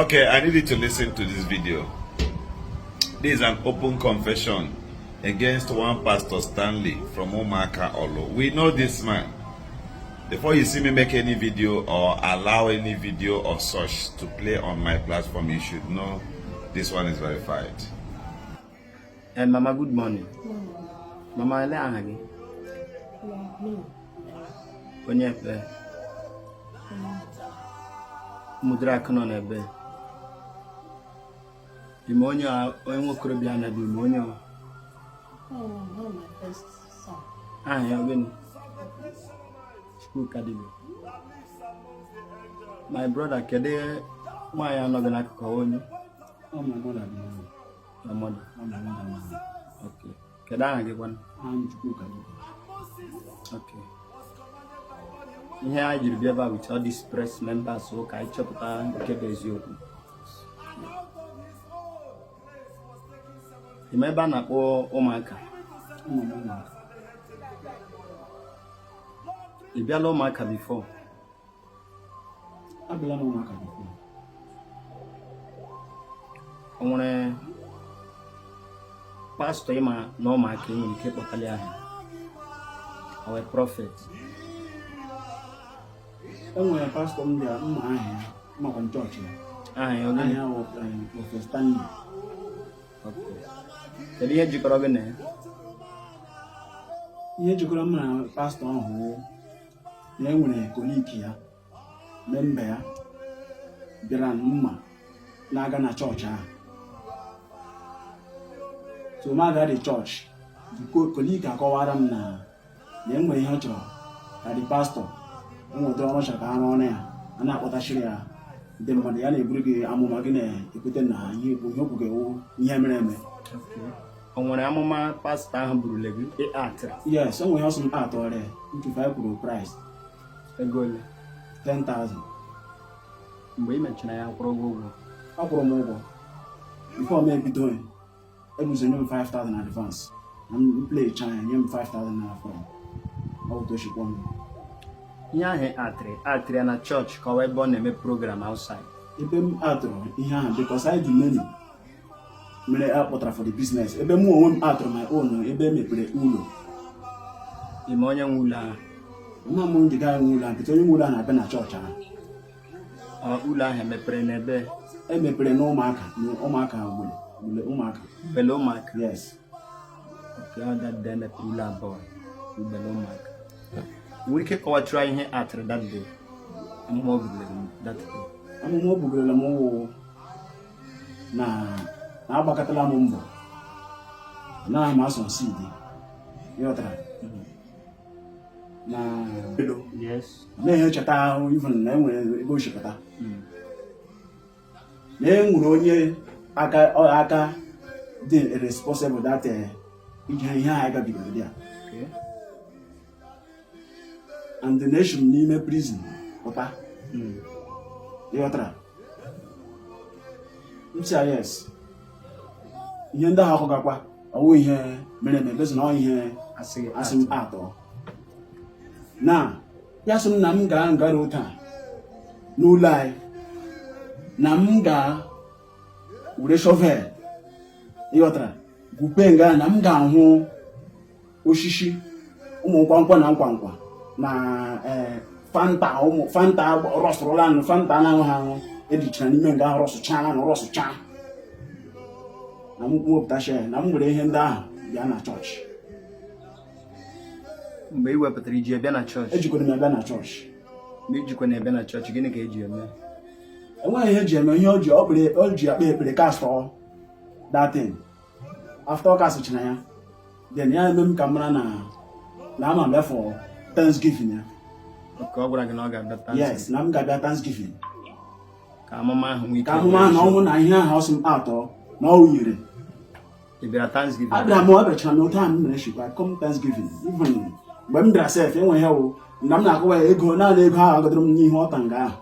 Okay, I need you to listen to this video. This is an open confession against one Pastor Stanley from Omaka Olo. We know this man. Before you see me make any video or allow any video of such to play on my platform, you should know this one is verified. And Mama, good morning. Mama, I like you. When you're there, Mudra Canon Ebe. Demonia, when we could be an demonia. Oh, no, my first son. I have been school academy. My brother, Kede, why am I not gonna call you? Oh, my mother. Your mother. Oh, my mother. Okay. Kedana get one. I'm school academy. Okay. Here I will be able with all these press members, so I chop down the cables you. Remember na Omaka. Oh, my mother. You be alone Omaka before. I've been on Omaka before. I want pastor ima no Omaka in the Cape of Kaliahi. Our prophet. Enwere pastor ndị a mma ahịa makwa chọọchị ya. You're going Ahịa of Stanley. okay. Kedu ihe jikọrọ gị na ya? Ihe jikọrọ m na pastọ ahụ na enwere koliki ya memba ya bịara mma na-aga na chọọchị ahụ. So m agaghị chọọchị. Koliki akọwara m na enwere ihe ọ chọrọ ka dị pastọ enweta ọrụ ọcha ka ha rụọ ọrụ ya a na-akpọtachiri ya ndị mmadụ ya na-eburu gị amụma gị na-ekwute na ihe okwu ga-ewu ihe mere eme. O nwere amụma pastọ ahụ burule gị Attire? Yes, o nwere ọsọ m atọ ọrịa ntufu anyị kwuru price Ego ole? 10,000. Mgbe ị mechara ya kwụrụ ụgwọ ụgwọ? Akwụrụ m ụgwọ before m ebido ebuzo nye m 5,000 advance na m play chanya nye m 5,000 na from ọtọchikwa m. Ihe ahụ Attire na chọọchị ka ọ wee ebe ọ na-eme program outside. Ebe m atụrụ ihe ahụ because I dị many mere akpọtara for the business. Ebe mụ onwe m atụrụ my own ebe emepere ụlọ. Ime onye nwe ụlọ ahụ? Nna m ndị gaa nwe ụlọ ahụ nkịta onye nwe ụlọ ahụ na-abịa na chọọchị ahụ. Ụlọ ahụ emepere n'ebe? Emepere na ụmụaka gbule ụmụaka. Bele ụmụaka? Yes. Okay, ọ that day emepere ụlọ abụọ bele ụmụaka. Nwere ike kọwatụrụ ihe Attire that day? Amụma o bugoro that day? Amụma o bugorela m ụwụ na agbakọtala m mbọ na m asọ nsidi ịghọtara na Yes. na-enye ncheta ahụ even na enwere ebe ochekọta na enwere onye aka dị responsible that iji ihe anyị gabigoro dị a and the nation n'ime prison pụta ịghọtara ntị yes ihe ndị ahụ akụgakwa ọwụ ihe mere eme bezi na ọ ihe asị m atọ na ya sị m na m gara ụta n'ụlọ anyị na m were shovel ịghọtara gwupe nga na m ga-ahụ osisi ụmụ nkwankwa na nkwankwa na fanta rọsụrụla nụ fanta na-ahụ ha ahụ edichara n'ime nga ahụ rọsụcha na m wepụta share na m nwere ihe ndị ahụ bịa na chọọchị. Mgbe ị wepụtara iji bịa na chọọchị? Ejikwara m abịa na chọọchị. Mgbe ijikwa na ebe na chọọchị, gịnị ka eji eme? Enweghị ihe eji eme, ihe o ji akpa ekpere kastọ datin after ọ kasịchara ya then ya eme m ka m mara na ama bịa for Thanksgiving ya. Ka ọ gwara gị na ọ ga-abịa Thanksgiving? Yes, na m ga-abịa Thanksgiving. Ka amụma ahụ nwee ike? Ka amụma ahụ na ọnwụ na ihe ahụ ọsọ m atọ na ọ yiri. Ị bịara Thanksgiving? Abịachara m otu ahụ m mere shikwa come Thanksgiving even mgbe m bịara sef enwe ihe wụ na m na-akọwa ya ego naanị ego ahụ agadoro m n'ihe ọta nga ahụ.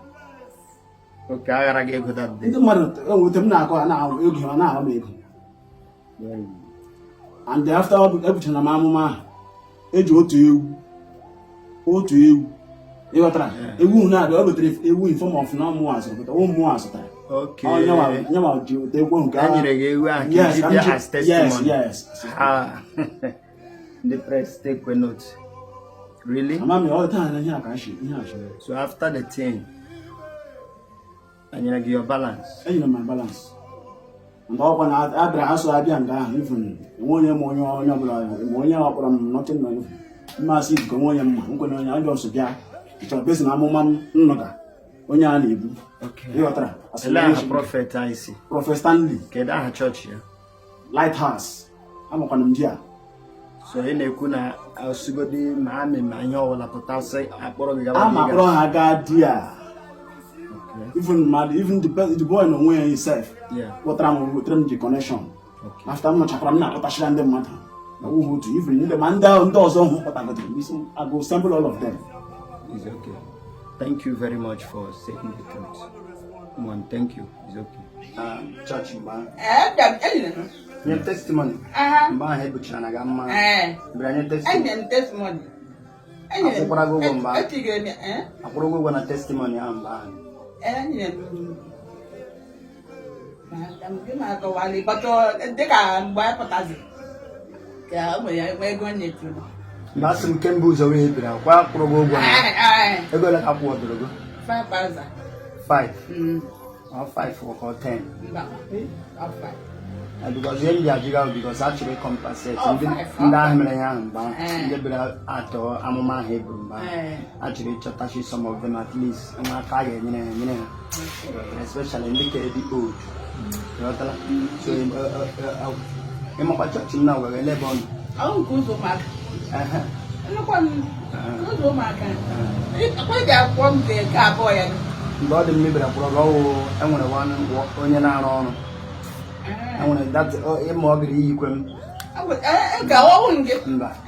Oke, aghara gị ego that day? Ndị mmadụ enwete m na-akọ ya na-ahụ ego ọ na-ahụ m ego. And after ebuchara m amụma ahụ eji otu ewu You got that? A wound now, the other a wound from of no more, but a woman was that. Okay. Oh, no, they won't go. Yes. Ah, the press take a note. Really? I'm all the time, and here, So after the thing, and you give your balance. and you know my balance. And all when I also Abia and even 1 year more, nothing. Massive Gomonian, I'm going to also get it's a business. I'm a man, Okay. you are a prophet, I see. Prophet Stanley, Keda church here. Lighthouse. I'm a Panamia. So in a kuna, I was to go to Mammy, my yaw, la potase, I brought I'm a brother, dear. Even the boy no way himself. Yeah. What I'm with the connection. Okay. After much, I'm not touching them matter. Even the man down doors on what I go sample all of them. It's okay. Thank you very much for saying the truth. Come on, thank you. It's okay. Church, your testimony. My head, but I got my testimony. I go on a testimony. I'm bad. I'm going to take a buy potassium. Yeah, we're going to. Masim Kembu's away. What program? I go like upward. 5,000. 5. Or 5 or 10. Or 5. Because when you are because actually compensate. Actually, Chatashi, some of them at least, and I can't, especially in the old. So, I'm a church now, we're 11. Oh, good to mark. Look one, good to mark. Why they are from the cowboy? God, the middle of Bravo, I want to walk on your arm. I want that immobile equal. I go on get back. I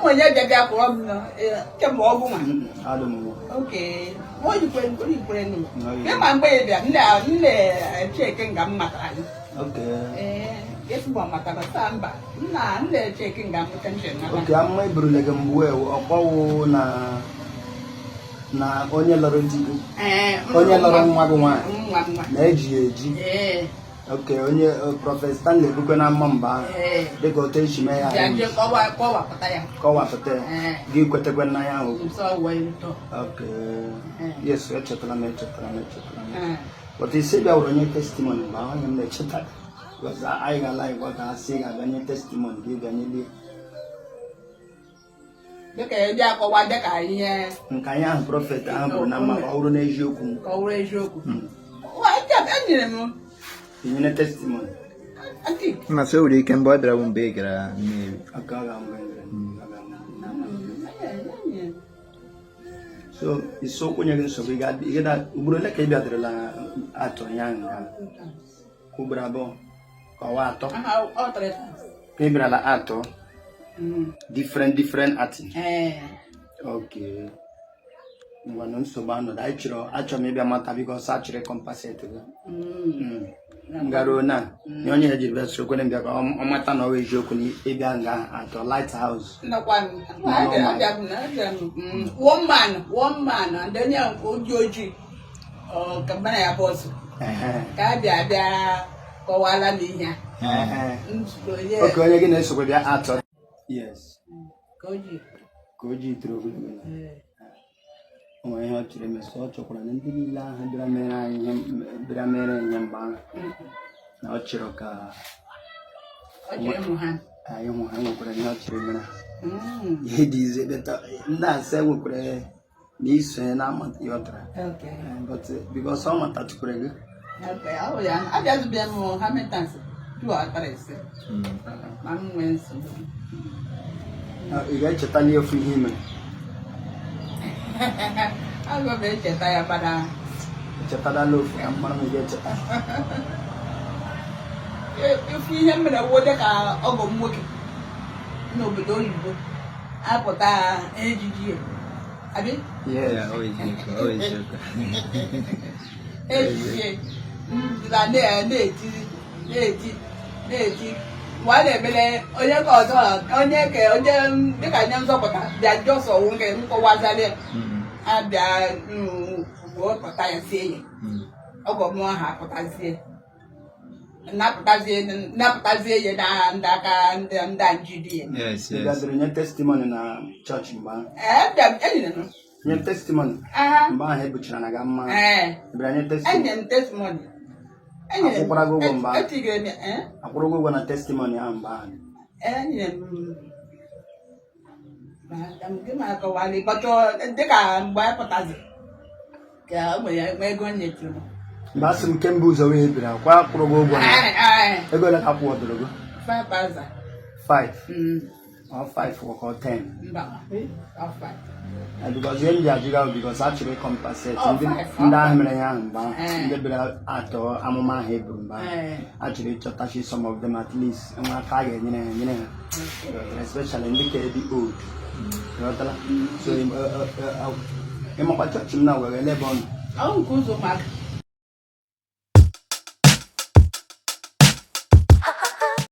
want to get that problem. I don't know. Okay. What you bring? Come on, baby. Now, checking gum matter. Okay. Yes, one matter. Nah, they're checking gum attention. Okay, I'm my brother. Well, na onye lọrọ ndị onye lọrọ nwa bụ nwaanyị na-eji eji okay onye Prophet Stanley bụkwa na mamba dịka otu esi mee ya kọwapụta gị kwetekwa na ya ahụ okay yes echetara m but isi bịa wụrụ onye testimony ma onye m na-echeta because anyị ga-ala igwa ka ha si ga-abịa nye testimony gị bịa nyeli Deke dia ko wa deka ihe nka ya prophet ahụ na ma ọrụ na eziokwu ka ọrụ eziokwu wa enyere m nyere testimony anti ma so uri ken boy dra un begra ni akaga so iso kunya gen so biga ida uburo le ke bia la ato yanga kubra bo ka wa ato o tre ke bra la ato different artists. Okay. One so bano da chiro acho me bia mata because actually compensate. Ngarona nyonye ya jibe so ko nembia ka o mata na o ejoku ni e bia nga at lighthouse. Na kwa woman and then ya ko joji o kambana ya boss. Ka bia ko wala ni ya. Okay, onye gị na-eso ko bia ato. Yes. Koji through. Oh, I have to remember so chocolate and Dilla, Dramera, Yamba. Now, Chiroka. I am one could not remember. It is better. That's a would pray this and I'm at Yotra. Okay. But because some are touch pray. Okay, oh, yeah, I just been more how many times. 2 or 3. I'm went. You got to tell you from him. I'll go to Attire, but Chapada loaf, I'm going to get if we have a water car, I'll go working. No, but don't you go? I put that AGG. I mean, yeah, always. Why they bele onye ka ọzọ onye ka onye dịka nye nzọpụta bịa jọsọ nwoke nkọ wazale Abia pụta ya sie ya ọgọ mụọ ha pụtazie napụtazie ya na ndị aka ndị njidi ya. Yes, yes. Gadere nye testimony na church mgbe ahụ. Nye testimony mgbe ahụ ebuchara na ga mma. Bịara nye testimony. Enye m testimony. Akwụkwara gị ụgwọ mgbe ahụ. Akwụrụ gị ụgwọ na testimony ahụ mgbe ahụ. Enye m gị ma akọwalị kpọtụ dịka mgbe anyị pụtazi ka o nwere ego nyetụrụ m. Mgbe asị m kemgbe ụzọ wee biri akwa akwụrụ gị ụgwọ na ego ole ka akwụọdụrụ gị? 5,000. 5? Or 5 or 10? Mba, 5. Because when you are doing because actually compensate ndị ahụ mere ya ahụ mgbe ahụ ndị bịara atọ amụma ahụ eburu mgbe ahụ actually chọtachi some of them at least nwa aka a ga-enyere ha especially ndị ka dị old. So ịmakwa chọọchị m na were elebe ọnụ. Ọ nke ụzọ maka